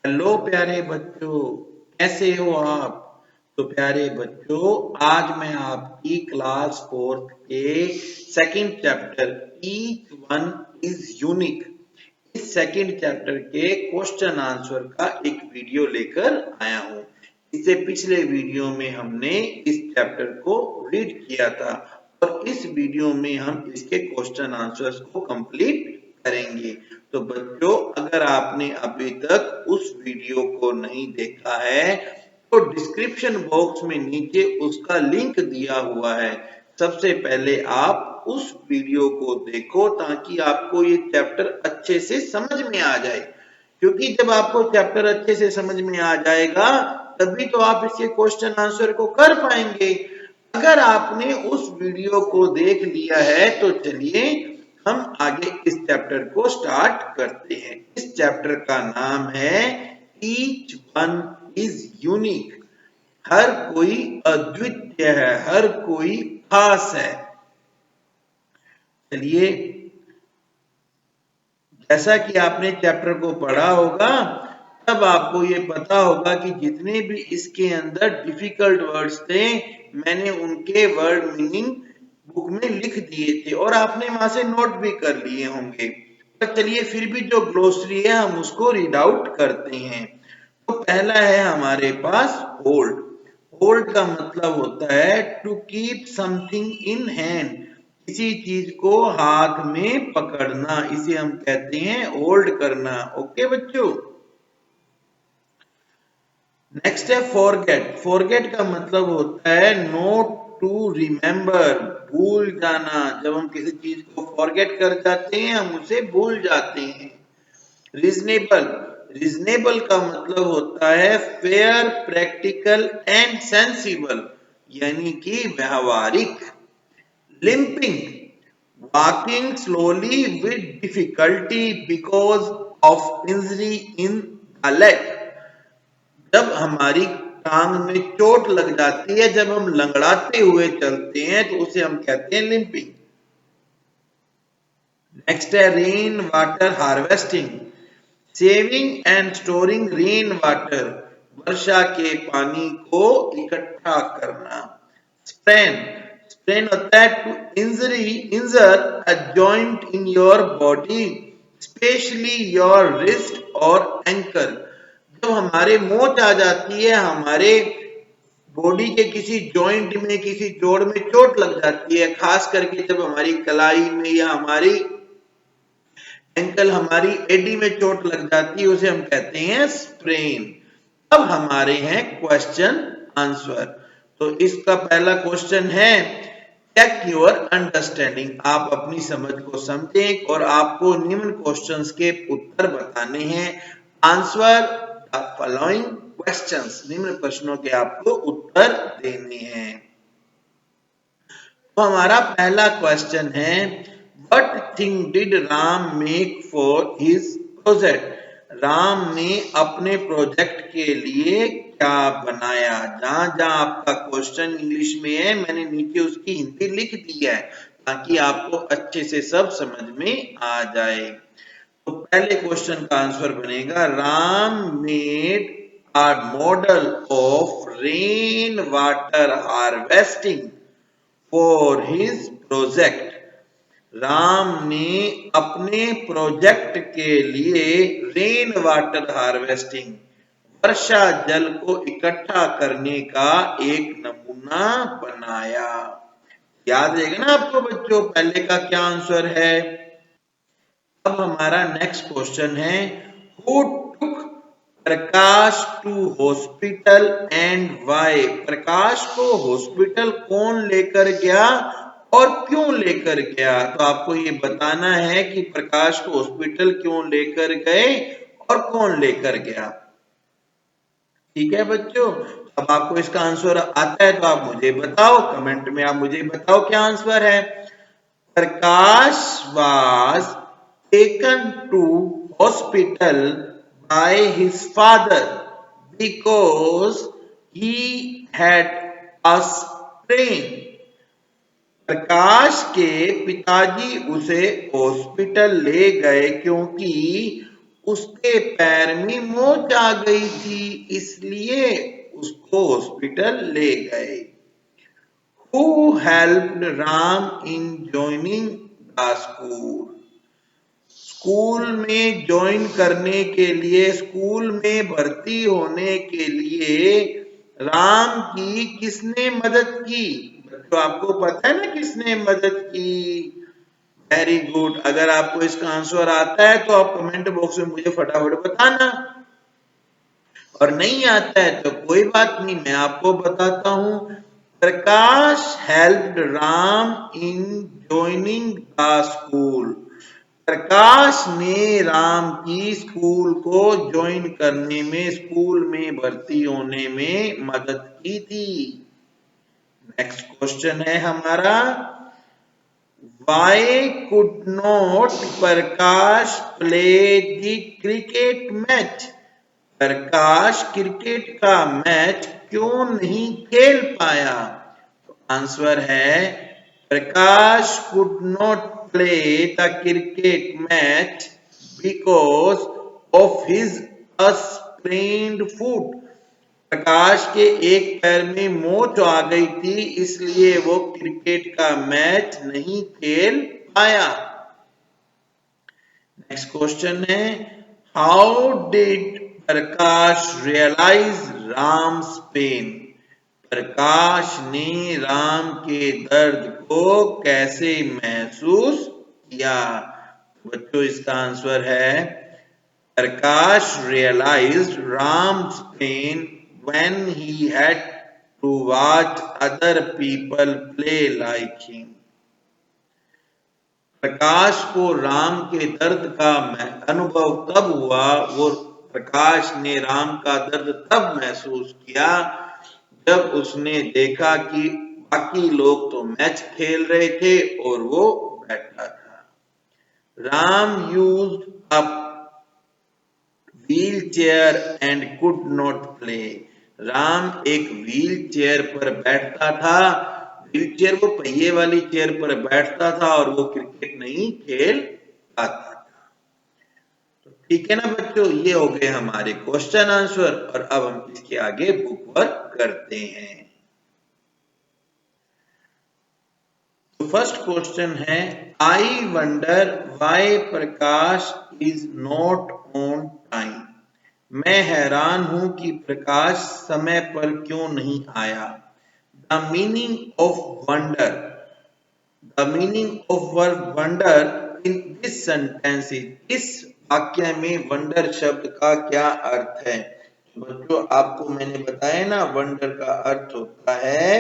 Hello प्यारे बच्चों, कैसे हो आप? तो प्यारे बच्चों, आज मैं आपकी क्लास फोर्थ के second chapter each one is unique, इस सेकंड चैप्टर के क्वेश्चन आंसर का एक वीडियो लेकर आया हूं। इससे पिछले वीडियो में हमने इस चैप्टर को रीड किया था और इस वीडियो में हम इसके क्वेश्चन आंसर्स को कंप्लीट करेंगे। तो बच्चों, अगर आपने अभी तक उस वीडियो को नहीं देखा है तो डिस्क्रिप्शन बॉक्स में नीचे उसका लिंक दिया हुआ है। सबसे पहले आप उस वीडियो को देखो ताकि आपको ये चैप्टर अच्छे से समझ में आ जाए, क्योंकि जब आपको चैप्टर अच्छे से समझ में आ जाएगा तभी तो आप इसके क्वेश्चन आंसर को कर पाएंगे। अगर आपने उस वीडियो को देख लिया है तो चलिए हम आगे इस चैप्टर को स्टार्ट करते हैं। इस चैप्टर का नाम है ईच वन इज यूनिक। हर कोई अद्वितीय है, हर कोई खास है। चलिए, जैसा कि आपने चैप्टर को पढ़ा होगा तब आपको ये पता होगा कि जितने भी इसके अंदर डिफिकल्ट वर्ड्स थे मैंने उनके वर्ड मीनिंग बुक में लिख दिए थे और आपने वहां से नोट भी कर लिए होंगे। पर चलिए फिर भी जो ग्लोसरी है हम उसको रीड आउट करते हैं। तो पहला है हमारे पास होल्ड। होल्ड का मतलब होता है to keep something in hand, किसी चीज को हाथ में पकड़ना, इसे हम कहते हैं होल्ड करना। ओके बच्चों। नेक्स्ट है फॉरगेट। फॉरगेट का मतलब होता है नॉट टू रिमेम्बर, भूल जाना। जब हम किसी चीज को फॉरगेट कर जाते हैं हम उसे भूल जाते हैं। रीजनेबल। रीजनेबल का मतलब होता है फेयर, प्रैक्टिकल एंड सेंसिबल, यानी कि व्यवहारिक। Limping, walking slowly with difficulty because of injury in the leg। जब हमारी टांग में चोट लग जाती है, जब हम लंगड़ाते हुए चलते हैं तो उसे हम कहते हैं लिंपिंग। नेक्स्ट है rain water harvesting. Saving and storing rain water, वर्षा के पानी को इकट्ठा करना। स्प्रेन। स्प्रेन होता है to injure a joint in your body, specially your wrist और एंकल। जब हमारे मोच आ जाती है, हमारे बॉडी के किसी जॉइंट में, किसी जोड़ में चोट लग जाती है, खास करके जब हमारी कलाई में या हमारी एंकल, हमारी एडी में चोट लग जाती है, उसे हम कहते हैं स्प्रेन। अब हमारे हैं क्वेश्चन आंसर। तो इसका पहला क्वेश्चन है चेक योर अंडरस्टैंडिंग। आप अपनी समझ को समझें और आपको निम्न क्वेश्चंस के उत्तर बताने हैं। आंसर द फॉलोइंग क्वेश्चंस, निम्न प्रश्नों के आपको उत्तर देने हैं। तो हमारा पहला क्वेश्चन है What thing did Ram make for his project? Ram ने अपने प्रोजेक्ट के लिए क्या बनाया? जहां जहां आपका क्वेश्चन इंग्लिश में है मैंने नीचे उसकी हिंदी लिख दी है ताकि आपको अच्छे से सब समझ में आ जाए। तो पहले क्वेश्चन का आंसर बनेगा Ram made a model of rain water harvesting for his project। Ram ने अपने प्रोजेक्ट के लिए रेन वाटर हार्वेस्टिंग, वर्षा जल को इकट्ठा करने का एक नमूना बनाया। याद रहेगा ना आपको बच्चों पहले का क्या आंसर है। अब हमारा नेक्स्ट क्वेश्चन है who took Prakash to hospital and why. Prakash को हॉस्पिटल कौन लेकर गया और क्यों लेकर गया? तो आपको ये बताना है कि प्रकाश को हॉस्पिटल क्यों लेकर गए और कौन लेकर गया। ठीक है बच्चों, अब आपको इसका आंसर आता है तो आप मुझे बताओ, कमेंट में आप मुझे बताओ क्या आंसर है। प्रकाश was taken to hospital by his father because he had a sprain। प्रकाश के पिताजी उसे हॉस्पिटल ले गए क्योंकि उसके पैर में मोच आ गई थी, इसलिए उसको हॉस्पिटल ले गए। Who helped Ram in joining the school? School में ज्वाइन करने के लिए, स्कूल में भर्ती होने के लिए राम की किसने मदद की? तो आपको पता है ना किसने मदद की? Very good. अगर आपको इसका आंसर आता है तो आप कमेंट बॉक्स में मुझे फटाफट बताना, और नहीं आता है तो कोई बात नहीं, मैं आपको बताता हूं। Prakash helped Ram in joining the school. Prakash ने राम की स्कूल को ज्वाइन करने में, स्कूल में भर्ती होने में मदद की थी। नेक्स्ट क्वेश्चन है हमारा, Why could not Prakash play the cricket match? Prakash cricket का मैच क्यों नहीं खेल पाया? तो आंसर है, प्रकाश could not play the cricket match because of his sprained foot. प्रकाश के एक पैर में मोच आ गई थी, इसलिए वो क्रिकेट का मैच नहीं खेल पाया। नेक्स्ट क्वेश्चन है, how did Prakash realise Ram's pain? Prakash ने राम के दर्द को कैसे महसूस किया? बच्चों इसका आंसर है, प्रकाश realized Ram's pain when he had to watch other people play like him. प्रकाश को राम के दर्द का अनुभव तब हुआ, वो प्रकाश ने राम का दर्द तब महसूस किया जब उसने देखा कि बाकी लोग तो मैच खेल रहे थे और वो बैठा था। Ram used up wheel chair and could not play. Ram एक व्हील चेयर पर बैठता था, व्हील चेयर वो पहिए वाली चेयर पर बैठता था और वो क्रिकेट नहीं खेल पाता था। तो ठीक है ना बच्चों, ये हो गए हमारे क्वेश्चन आंसर, और अब हम इसके आगे बुक वर्क करते हैं। तो फर्स्ट क्वेश्चन है, I wonder why Prakash is not on time. मैं हैरान हूं कि प्रकाश समय पर क्यों नहीं आया। The meaning of wonder, the meaning of verb wonder in this sentence is, इस वाक्य में वंडर शब्द का क्या अर्थ है? बच्चों आपको मैंने बताया ना, वंडर का अर्थ होता है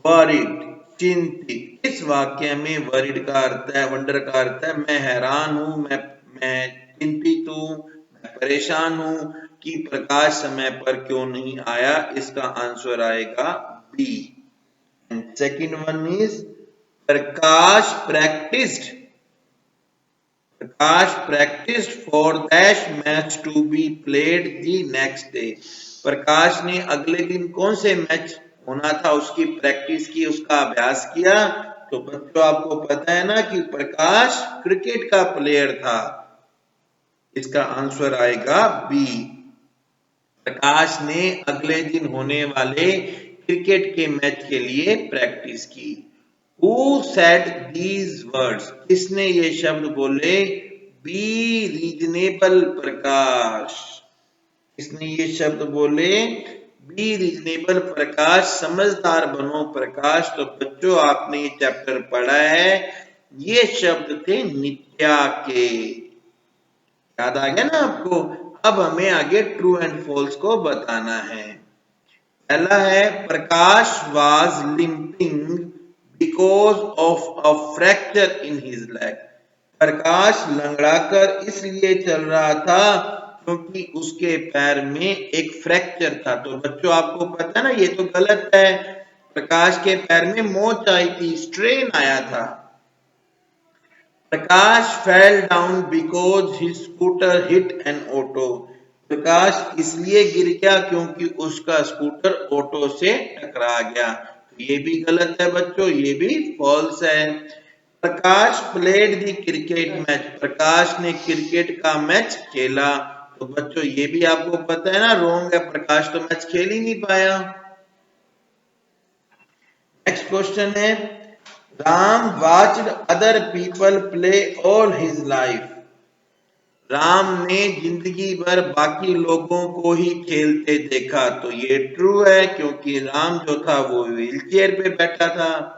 वरीड, चिंतित। इस वाक्य में वरीड का अर्थ है, वंडर का अर्थ है मैं हैरान हूं, मैं चिंतित हूं, मैं परेशान हूं कि प्रकाश समय पर क्यों नहीं आया। इसका आंसर आएगा B. And second one is Prakash practised for that match to be played the next day. Prakash ने अगले दिन कौन से मैच होना था उसकी प्रैक्टिस की, उसका अभ्यास किया। तो बच्चों आपको पता है ना कि प्रकाश क्रिकेट का प्लेयर था। इसका आंसर आएगा बी। प्रकाश ने अगले दिन होने वाले क्रिकेट के मैच के लिए प्रैक्टिस की। Who said these words? किसने ये शब्द बोले? बी रीजनेबल प्रकाश। किसने ये शब्द बोले? बी रीजनेबल प्रकाश, समझदार बनो प्रकाश। तो बच्चों आपने ये चैप्टर पढ़ा है, ये शब्द थे नित्या के, याद आ गया ना आपको। अब हमें आगे ट्रू एंड फॉल्स को बताना है। पहला है, Prakash was limping because of a fracture in his leg. Prakash लंगड़ाकर इसलिए चल रहा था क्योंकि उसके पैर में एक फ्रैक्चर था। तो बच्चों आपको पता है ना, ये तो गलत है। प्रकाश के पैर में मोच आई थी, स्ट्रेन आया था। Prakash fell down because his scooter hit an auto. Prakash इसलिए गिर गया क्योंकि उसका स्कूटर ऑटो से टकरा गया। ये भी गलत है बच्चों, ये भी फॉल्स है। प्रकाश प्लेड द क्रिकेट मैच, प्रकाश ने क्रिकेट का मैच खेला। तो बच्चों ये भी आपको पता है ना, रॉन्ग है, प्रकाश तो मैच खेल ही नहीं पाया। नेक्स्ट क्वेश्चन है, Ram watched other people play all his life. Ram ने जिंदगी भर बाकी लोगों को ही खेलते देखा। तो ये ट्रू है, क्योंकि राम जो था वो व्हील चेयर पे बैठा था।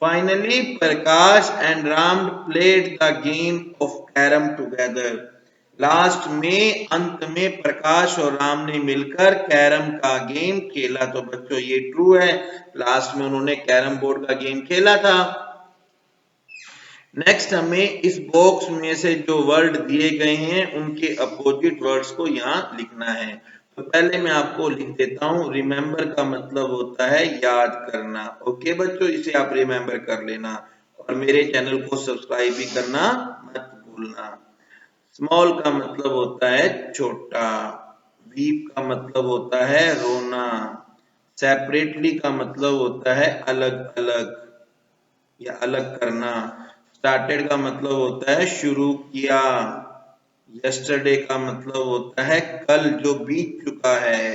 Finally Prakash and Ram played the game of carrom together. Last में, अंत में प्रकाश और राम ने मिलकर कैरम का गेम खेला। तो बच्चों ये ट्रू है, लास्ट में उन्होंने कैरम बोर्ड का गेम खेला था। नेक्स्ट हमें इस बॉक्स में से जो वर्ड दिए गए हैं उनके अपोजिट वर्ड्स को यहाँ लिखना है। तो पहले मैं आपको लिख देता हूँ, रिमेंबर का मतलब होता है याद करना। ओके बच्चों, इसे आप रिमेंबर कर लेना और मेरे चैनल को सब्सक्राइब भी करना मत भूलना। स्मॉल का मतलब होता है छोटा, वीप का मतलब होता है रोना, सेपरेटली का मतलब होता है अलग अलग या अलग करना, स्टार्टेड का मतलब होता है शुरू किया, यस्टरडे का मतलब होता है कल जो बीत चुका है।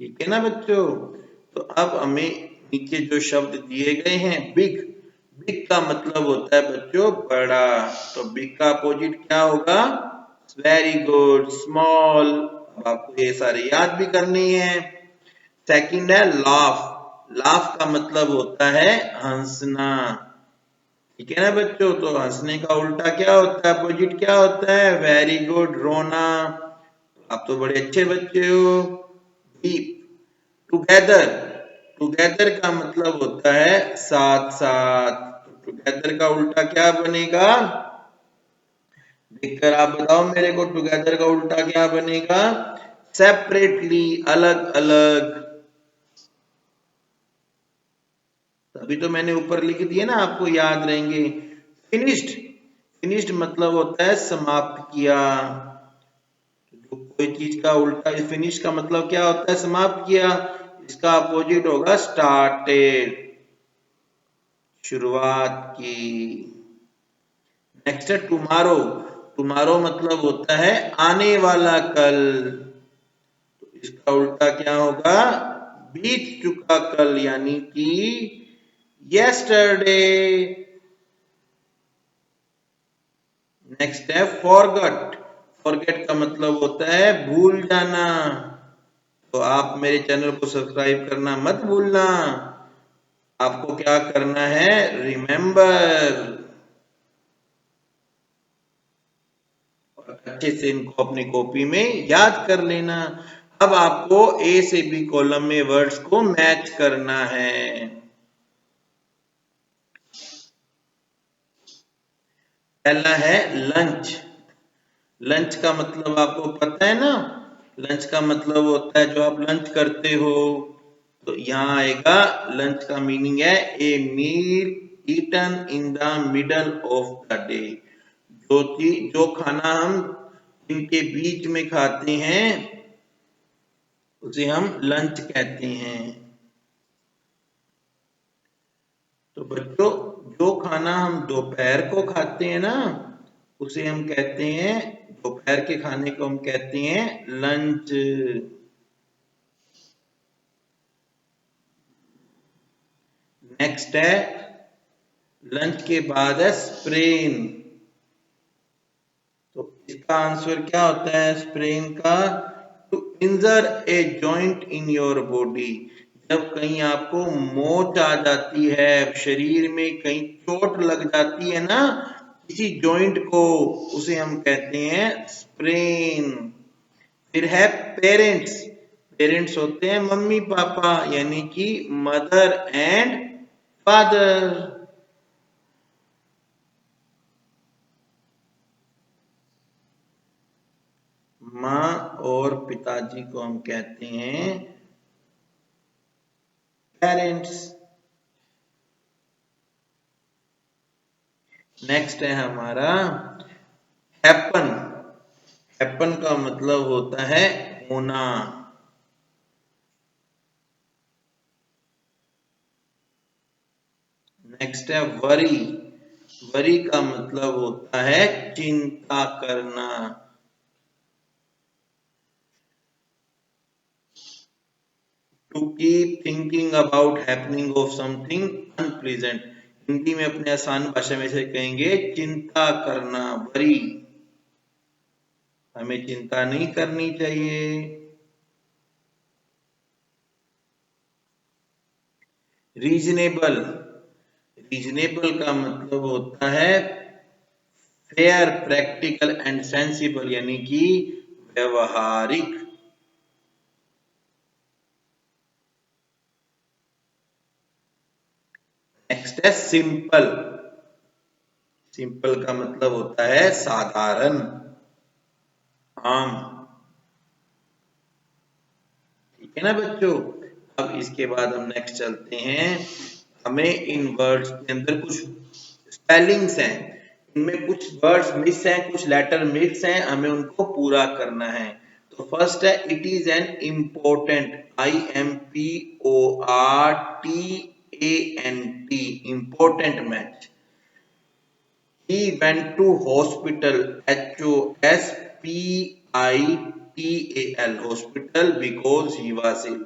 ठीक है ना बच्चों। तो अब हमें नीचे जो शब्द दिए गए हैं, बिग, बिग का मतलब होता है बच्चों बड़ा। तो बिग का अपोजिट क्या होगा, वेरी गुड, स्मॉल। अब आपको ये सारे याद भी करनी है। सेकंड है लाफ, लाफ का मतलब होता है हंसना। ठीक है ना बच्चों, तो हंसने का उल्टा क्या होता है, अपोजिट क्या होता है, वेरी गुड, रोना। आप तो बड़े अच्छे बच्चे हो। वीप, टुगेदर, टुगेदर का मतलब होता है साथ साथ। टुगेदर का उल्टा क्या बनेगा, देखकर आप बताओ मेरे को, टुगेदर का उल्टा क्या बनेगा, सेपरेटली, अलग अलग। तभी तो मैंने ऊपर लिख दिए ना, आपको याद रहेंगे। फिनिश्ड, फिनिश्ड मतलब होता है समाप्त किया। जो कोई चीज का उल्टा, फिनिश का मतलब क्या होता है, समाप्त किया। इसका अपोजिट होगा स्टार्टेड, शुरुआत की। नेक्स्ट है टुमारो, टुमारो मतलब होता है आने वाला कल। तो इसका उल्टा क्या होगा, बीत चुका कल, यानी कि यस्टरडे। नेक्स्ट है फॉरगट, फॉरगेट का मतलब होता है भूल जाना। तो आप मेरे चैनल को सब्सक्राइब करना मत भूलना। आपको क्या करना है, रिमेंबर, अच्छे से इनको अपनी कॉपी में याद कर लेना। अब आपको ए से बी कॉलम में वर्ड्स को मैच करना है। पहला है लंच, लंच का मतलब आपको पता है ना, लंच का मतलब होता है जो आप लंच करते हो। तो यहाँ आएगा, लंच का मीनिंग है a meal eaten in the middle of the day. जो चीज, जो खाना हम इनके बीच में खाते हैं उसे हम लंच कहते हैं। तो बच्चों, जो खाना हम दोपहर को खाते हैं ना उसे हम कहते हैं, दोपहर के खाने को हम कहते हैं लंच। नेक्स्ट है, लंच के बाद है स्प्रेन। तो इसका आंसर क्या होता है स्प्रेन का, to injure a joint in your body. जब कहीं आपको मोच आ जाती है, शरीर में कहीं चोट लग जाती है ना किसी जॉइंट को, उसे हम कहते हैं स्प्रेन। फिर है पेरेंट्स, पेरेंट्स होते हैं मम्मी पापा, यानी कि मदर एंड फादर। माँ और पिताजी को हम कहते हैं पेरेंट्स। नेक्स्ट है हमारा हैपन, हैपन का मतलब होता है होना। नेक्स्ट है वरी। वरी का मतलब होता है चिंता करना। To keep thinking about happening of something unpleasant. Hindi में अपने आसान भाषा में से कहेंगे चिंता करना, वरी। हमें चिंता नहीं करनी चाहिए। रीजनेबल। रीजनेबल का मतलब होता है फेयर, प्रैक्टिकल एंड सेंसिबल, यानी कि व्यवहारिक। नेक्स्ट है सिंपल। सिंपल का मतलब होता है साधारण, आम। ठीक है ना बच्चों। अब इसके बाद हम नेक्स्ट चलते हैं। हमें इन वर्ड्स के अंदर कुछ स्पेलिंग्स हैं, इनमें कुछ वर्ड्स मिस हैं, कुछ लेटर मिस हैं, हमें उनको पूरा करना है। तो फर्स्ट है it is an important, IMPORTANT, important match. He went to hospital, HOSPITAL, hospital because he was ill.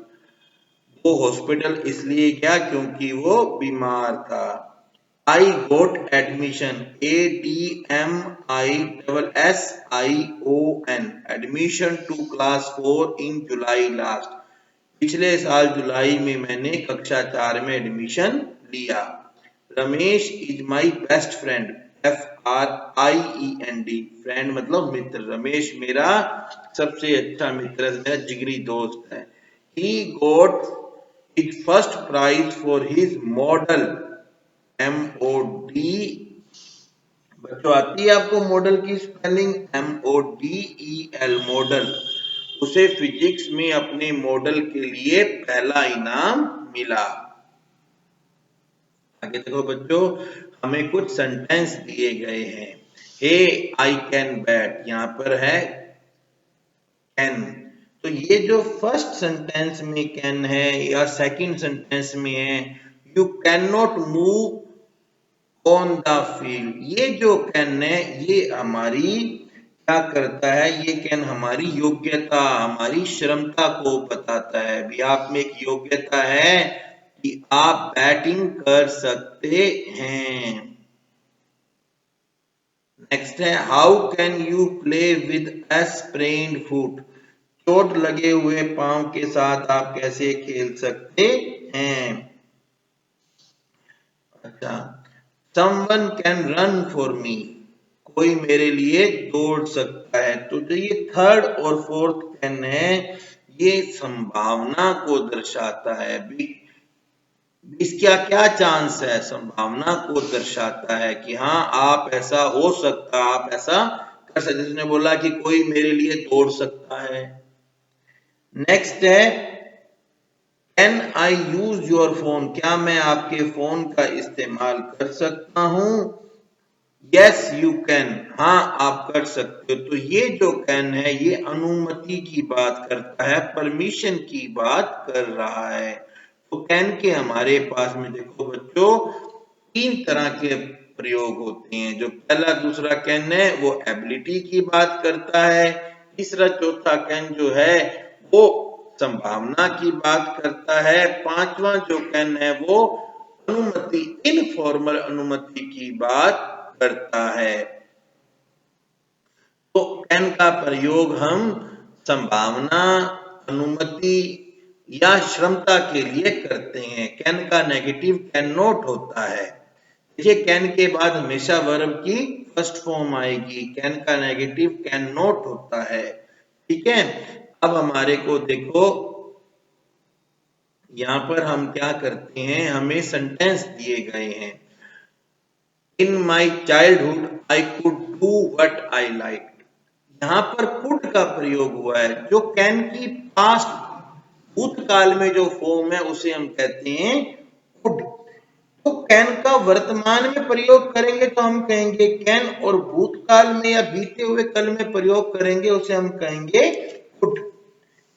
वो हॉस्पिटल इसलिए गया क्योंकि वो बीमार था। I got admission, ADMISSION, admission to class 4 in July last. पिछले साल जुलाई में मैंने कक्षा 4 में एडमिशन लिया। Ramesh is my best friend, FRIEND, friend मतलब मित्र। रमेश मेरा सबसे अच्छा मित्र, मेरा जिगरी दोस्त है। He got his first prize for his model, MOD। बच्चों आती है आपको मॉडल की स्पेलिंग? MODEL, model. उसे फिजिक्स में अपने मॉडल के लिए पहला इनाम मिला। आगे देखो बच्चों, हमें कुछ सेंटेंस दिए गए हैं। हे आई कैन बैट, यहां पर है कैन। तो ये जो फर्स्ट सेंटेंस में कैन है या सेकंड सेंटेंस में है you can not move on the field, ये जो कैन है ये हमारी क्या करता है? ये कैन हमारी योग्यता, हमारी क्षमता को बताता है। भी आप में एक योग्यता है कि आप बैटिंग कर सकते हैं। नेक्स्ट है how can you play with a sprained foot, चोट लगे हुए पांव के साथ आप कैसे खेल सकते हैं? अच्छा, someone can run for me, कोई मेरे लिए दौड़ सकता है। तो जो ये थर्ड और फोर्थ कैन है ये संभावना को दर्शाता है। इसका क्या चांस है? संभावना को दर्शाता है कि हाँ आप ऐसा हो सकता, आप ऐसा कर सकते। जिसने बोला कि कोई मेरे लिए दौड़ सकता है। नेक्स्ट है can I use your phone, क्या मैं आपके फोन का इस्तेमाल कर सकता हूं? यस यू कैन, हाँ आप कर सकते हो। तो ये जो कैन है ये अनुमति की बात करता है, परमिशन की बात कर रहा है। तो कैन के हमारे पास में देखो बच्चों तीन तरह के प्रयोग होते हैं। जो पहला दूसरा कैन है वो एबिलिटी की बात करता है। तीसरा चौथा कैन जो है वो संभावना की बात करता है। पांचवा जो कैन है वो अनुमति, इनफॉर्मल अनुमति की बात करता है। तो कैन का प्रयोग हम संभावना, अनुमति या क्षमता के लिए करते हैं। कैन का नेगेटिव कैन नॉट होता है। देखिए कैन के बाद हमेशा वर्ब की फर्स्ट फॉर्म आएगी। कैन का नेगेटिव कैन नॉट होता है। ठीक है। अब हमारे को देखो यहां पर हम क्या करते हैं, हमें सेंटेंस दिए गए हैं। In my childhood I could do what I like, यहां पर कुड का प्रयोग हुआ है। जो कैन की पास्ट भूतकाल में जो फॉर्म है उसे हम कहते हैं कुड। तो कैन का वर्तमान में प्रयोग करेंगे तो हम कहेंगे कैन, और भूतकाल में या बीते हुए कल में प्रयोग करेंगे उसे हम कहेंगे कुड।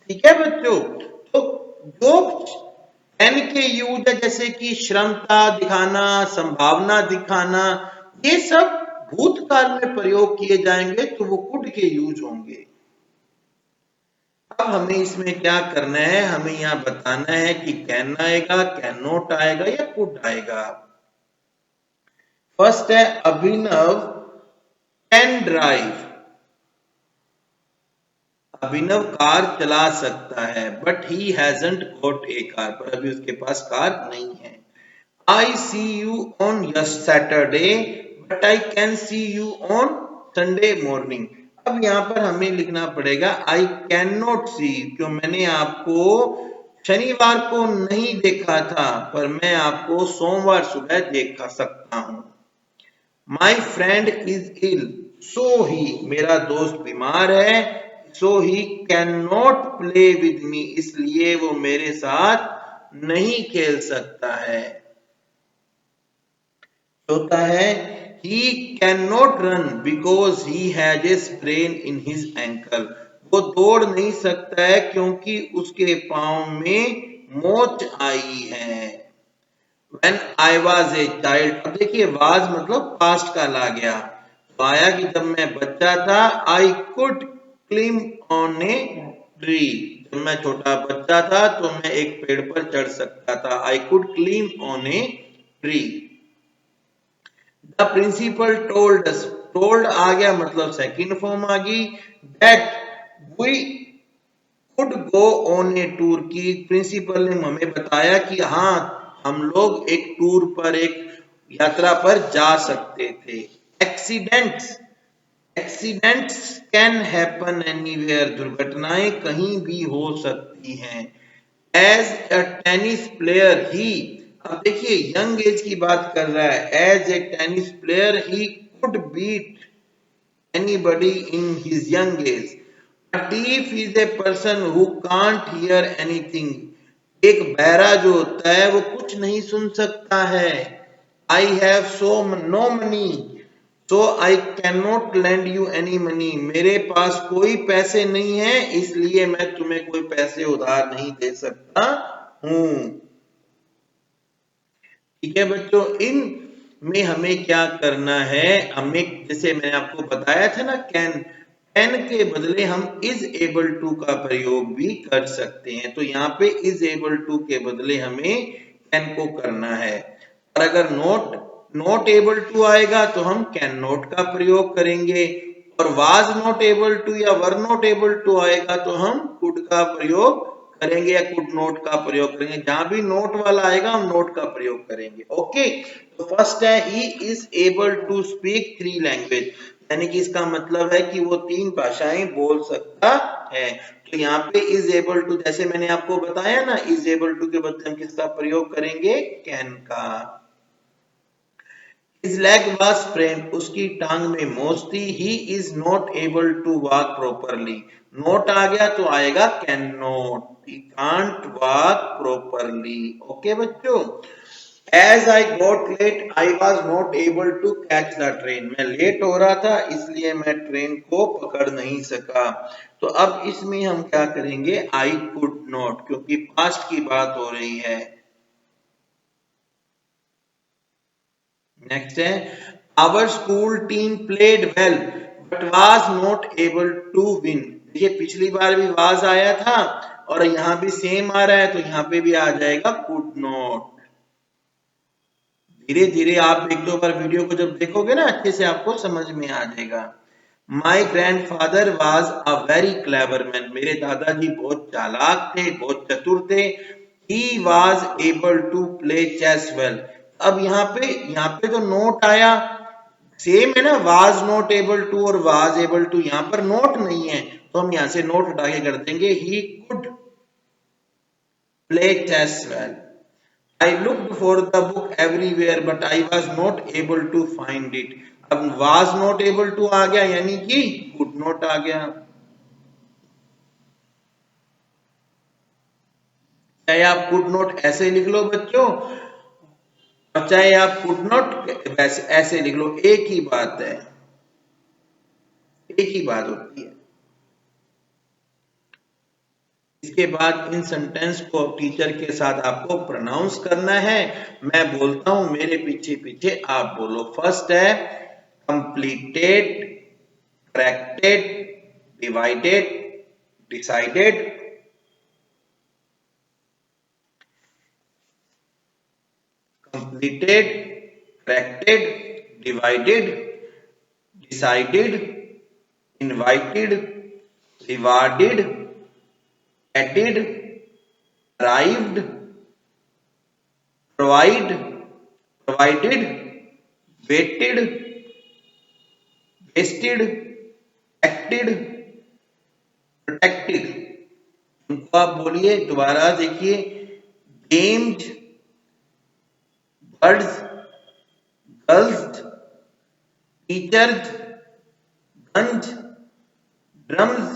ठीक है बच्चों। तो जो कैन के यूज है जैसे कि क्षमता दिखाना, संभावना दिखाना, ये सब भूतकाल में प्रयोग किए जाएंगे तो वो कुड के यूज होंगे। अब हमें इसमें क्या करना है, हमें यहाँ बताना है कि कैन आएगा, कैन नॉट आएगा या कुड आएगा। फर्स्ट है Abhinav can drive. Abhinav car चला सकता है but he hasn't got a car, पर अभी उसके पास कार नहीं है। I see you on Saturday but I can see you on Sunday morning. अब यहाँ पर हमें लिखना पड़ेगा आई कैन नॉट सी, क्यों मैंने आपको शनिवार को नहीं देखा था पर मैं आपको सोमवार सुबह देखा सकता हूं। माई फ्रेंड इज इल सो ही, मेरा दोस्त बीमार है, so he can not play with me, इसलिए वो मेरे साथ नहीं खेल सकता है। होता है he cannot run because he has a sprain in his ankle, वो दौड़ नहीं सकता है क्योंकि उसके पांव में मोच आई है। When I was a child, अब देखिए was मतलब पास्ट का ला गया, तो आया कि जब मैं बच्चा था I could climb on a tree, जब मैं छोटा बच्चा था तो मैं एक पेड़ पर चढ़ सकता था। I could climb on a tree। The principal told us, told आ गया मतलब सेकंड फॉर्म आ गई, that we could go on a tour, की प्रिंसिपल ने हमें बताया कि हाँ हम लोग एक टूर पर, एक यात्रा पर जा सकते थे। Accidents, accidents can happen anywhere, दुर्घटनाएं कहीं भी हो सकती हैं। As a tennis player he, अब देखिए यंग एज की बात कर रहा है, as a tennis player he could beat anybody in his young age. A deaf is a person who can't hear anything, एक बहरा जो होता है वो कुछ नहीं सुन सकता है। I have so no money so I can not lend you any money, मेरे पास कोई पैसे नहीं है इसलिए मैं तुम्हें कोई पैसे उधार नहीं दे सकता हूं। ठीक है बच्चों, इन में हमें क्या करना है, हमें जैसे मैंने आपको बताया था ना कैन, कैन के बदले हम इज एबल टू का प्रयोग भी कर सकते हैं, तो यहाँ पे इज एबल टू के बदले हमें कैन को करना है। और अगर नॉट नॉट एबल टू आएगा तो हम कैन नॉट का प्रयोग करेंगे, और वाज नॉट एबल टू या वर नॉट एबल टू आएगा तो हम कुड का प्रयोग करेंगे या कुड नोट का प्रयोग करेंगे। जहां भी नोट वाला आएगा हम नोट का प्रयोग करेंगे। ओके, तो फर्स्ट है he is able to speak 3 language, यानी कि इसका मतलब है कि वो 3 भाषाएं बोल सकता है। तो यहाँ पे इज एबल टू, जैसे मैंने आपको बताया ना, इज एबल टू के बदले हम किसका प्रयोग करेंगे, कैन का। His leg was sprained, उसकी टांग में मोच थी। He is not able to walk properly, not आ गया तो आएगा can not, he can't walk properly। Okay बच्चों, As I got late, I was not able to catch the train, मैं लेट हो रहा था इसलिए मैं ट्रेन को पकड़ नहीं सका। तो अब इसमें हम क्या करेंगे, I could not, क्योंकि पास्ट की बात हो रही है। नेक्स्ट है our school team played well but was not able to win, देखिए पिछली बार भी वाज आया था और यहां भी सेम आ रहा है तो यहां पे भी आ जाएगा कुड नॉट। धीरे धीरे आप एक दो बार वीडियो को जब देखोगे ना अच्छे से आपको समझ में आ जाएगा। My grandfather was a very clever man, मेरे दादाजी बहुत चालाक थे, बहुत चतुर थे। He was able to play chess well, अब यहाँ पे जो नोट आया सेम है ना, वाज नॉट एबल टू और वाज एबल टू, यहाँ पर नोट नहीं है तो हम यहाँ से नोट हटा के कर देंगे he could play chess well. I looked for the book everywhere but I was not able to find it, अब was not able to आ गया यानी कि could not आ गया। चाहे आप could not ऐसे लिख लो बच्चों और चाहे आप could not वैसे ऐसे लिख लो, एक ही बात है, एक ही बात होती है। इसके बाद इन सेंटेंस को टीचर के साथ आपको प्रोनाउंस करना है। मैं बोलता हूं, मेरे पीछे पीछे आप बोलो। फर्स्ट है completed, corrected, divided, decided, completed, corrected, divided, decided, invited, rewarded, added, arrived, provide, provided, waited, wasted, acted, protected। इनको आप बोलिए, दोबारा देखिए। Games, birds, girls, teachers, guns, drums,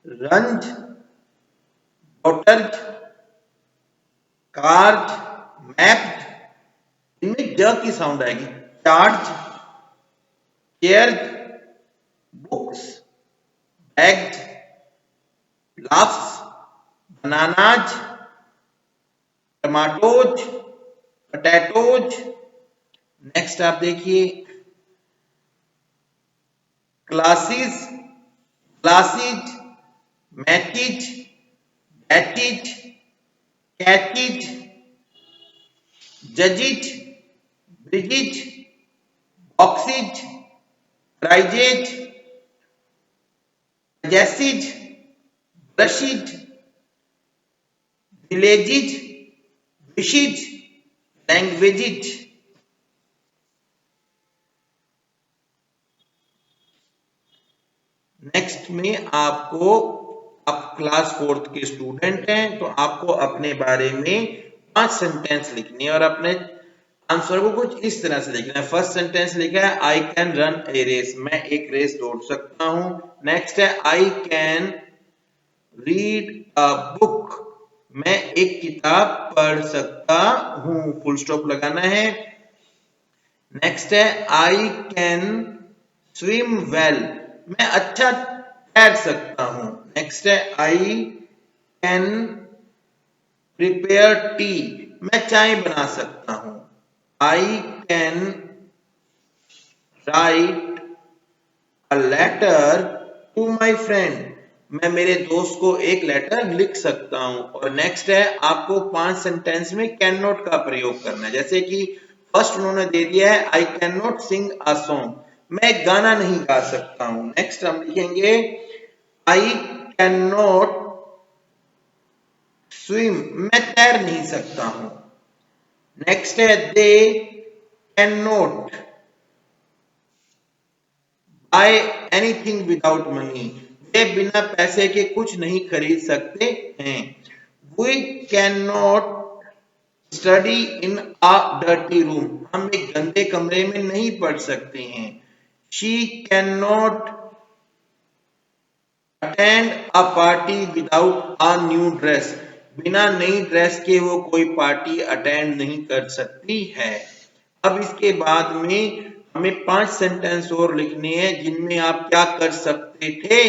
runs, daughters, cars, maps, इनमें ज की साउंड आएगी। Charge, chairs, books, bags, laughs, bananas, tomatoes, potatoes. Next आप देखिए classes, classes, matches, batches, catches, जजेज, bridges, boxes, prizes, jazzes, brushes, villages, wishes, languages. Next में आपको, आप क्लास 4th के स्टूडेंट हैं तो आपको अपने बारे में 5 सेंटेंस लिखनी है और अपने आंसर को कुछ इस तरह से लिखना है। फर्स्ट सेंटेंस लिखा है I can run a race, मैं एक रेस दौड़ सकता हूं। नेक्स्ट है I can read a book, मैं एक किताब पढ़ सकता हूं, फुल स्टॉप लगाना है। नेक्स्ट है आई कैन स्विम वेल, मैं अच्छा तैर सकता हूं। नेक्स्ट है आई कैन प्रिपेयर टी, मैं चाय बना सकता हूं। I can write a letter to my friend, मैं मेरे दोस्त को एक लेटर लिख सकता हूं। और नेक्स्ट है आपको 5 सेंटेंस में कैन नॉट का प्रयोग करना है। जैसे कि फर्स्ट उन्होंने दे दिया है I can not sing a song, मैं गाना नहीं गा सकता हूं। नेक्स्ट हम लिखेंगे आई कैन नॉट स्विम, मैं तैर नहीं सकता हूं। नेक्स्ट है they can not buy anything without money, वे बिना पैसे के कुछ नहीं खरीद सकते हैं। We can not study in a dirty room, हम एक गंदे कमरे में नहीं पढ़ सकते हैं। She can not attend a party without a new dress, बिना नई ड्रेस के वो कोई पार्टी अटेंड नहीं कर सकती है। अब इसके बाद में हमें 5 सेंटेंस और लिखने हैं जिनमें आप क्या कर सकते थे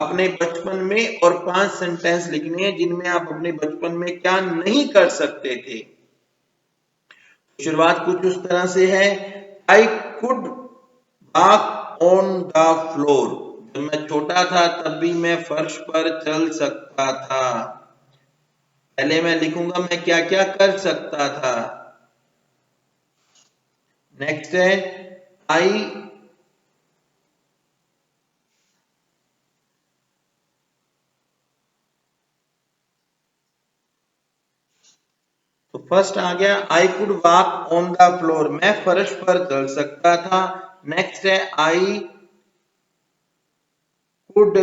अपने बचपन में, और 5 सेंटेंस लिखने हैं जिनमें आप अपने बचपन में क्या नहीं कर सकते थे। शुरुआत कुछ उस तरह से है, I could walk on the floor, जब मैं छोटा था तब भी मैं फर्श पर चल सकता था। पहले मैं लिखूंगा मैं क्या क्या कर सकता था। नेक्स्ट है आई तो फर्स्ट आ गया I could walk on the floor, मैं फर्श पर चल सकता था। नेक्स्ट है I could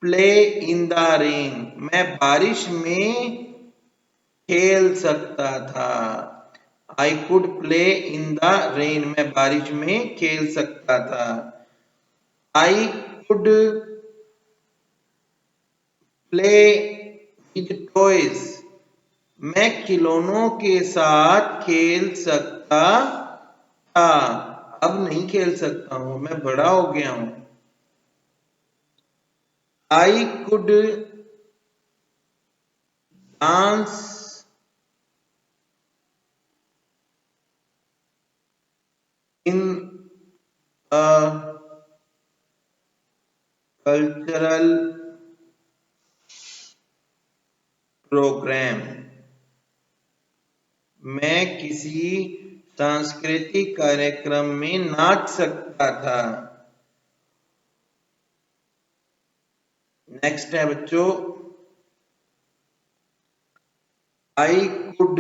play in the rain, मैं बारिश में खेल सकता था। I could play in the rain, मैं बारिश में खेल सकता था। I could play with toys, मैं खिलौनों के साथ खेल सकता था। अब नहीं खेल सकता हूं, मैं बड़ा हो गया हूं। I could dance in a cultural program. मैं किसी सांस्कृतिक कार्यक्रम में नाच सकता था। नेक्स्ट है बच्चों, I could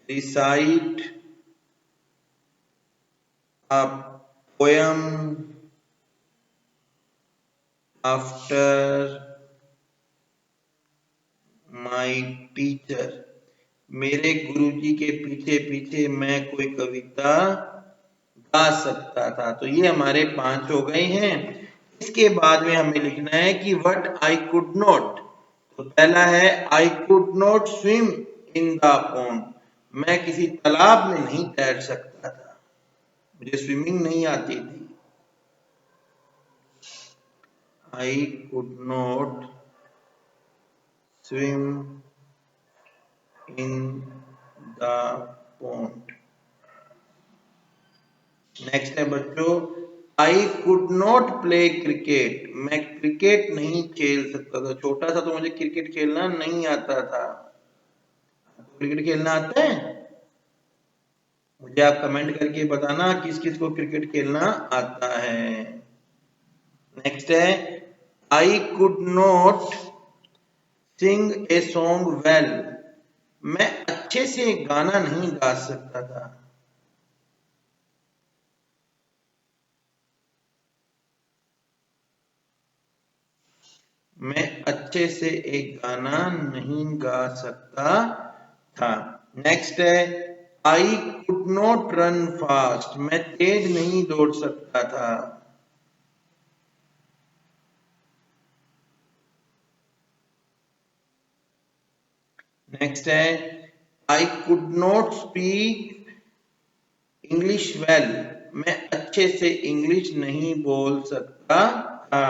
recite a poem after my teacher. मेरे गुरुजी के पीछे पीछे मैं कोई कविता गा सकता था। तो ये हमारे 5 हो गए हैं। इसके बाद में हमें लिखना है कि व्हाट आई कुड नॉट। तो पहला है I could not swim in the pond. मैं किसी तालाब में नहीं तैर सकता था, मुझे स्विमिंग नहीं आती थी। आई could not swim in the pond. Next है बच्चों, आई कुड नॉट प्ले क्रिकेट। मैं क्रिकेट नहीं खेल सकता था, छोटा सा तो मुझे क्रिकेट खेलना नहीं आता था। क्रिकेट खेलना आता है? मुझे आप कमेंट करके बताना किस किस को क्रिकेट खेलना आता है। नेक्स्ट है, I could not sing a song well. मैं अच्छे से गाना नहीं गा सकता था। मैं अच्छे से एक गाना नहीं गा सकता था। नेक्स्ट है, I could not run fast. मैं तेज नहीं दौड़ सकता था। नेक्स्ट है, I could not speak English well. मैं अच्छे से इंग्लिश नहीं बोल सकता था।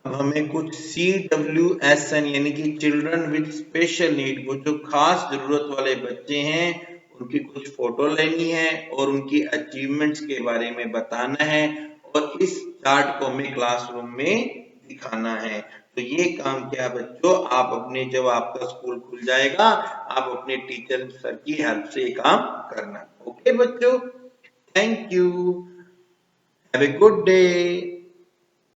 अब हमें कुछ CWSN यानी कि चिल्ड्रन विद स्पेशल नीड, वो जो खास जरूरत वाले बच्चे हैं उनकी कुछ फोटो लेनी है और उनकी अचीवमेंट्स के बारे में बताना है और इस चार्ट को हमें क्लासरूम में दिखाना है। तो ये काम क्या बच्चों, आप अपने जब आपका स्कूल खुल जाएगा आप अपने टीचर सर की हेल्प से ये काम करना। ओके बच्चों, thank you, have a good day.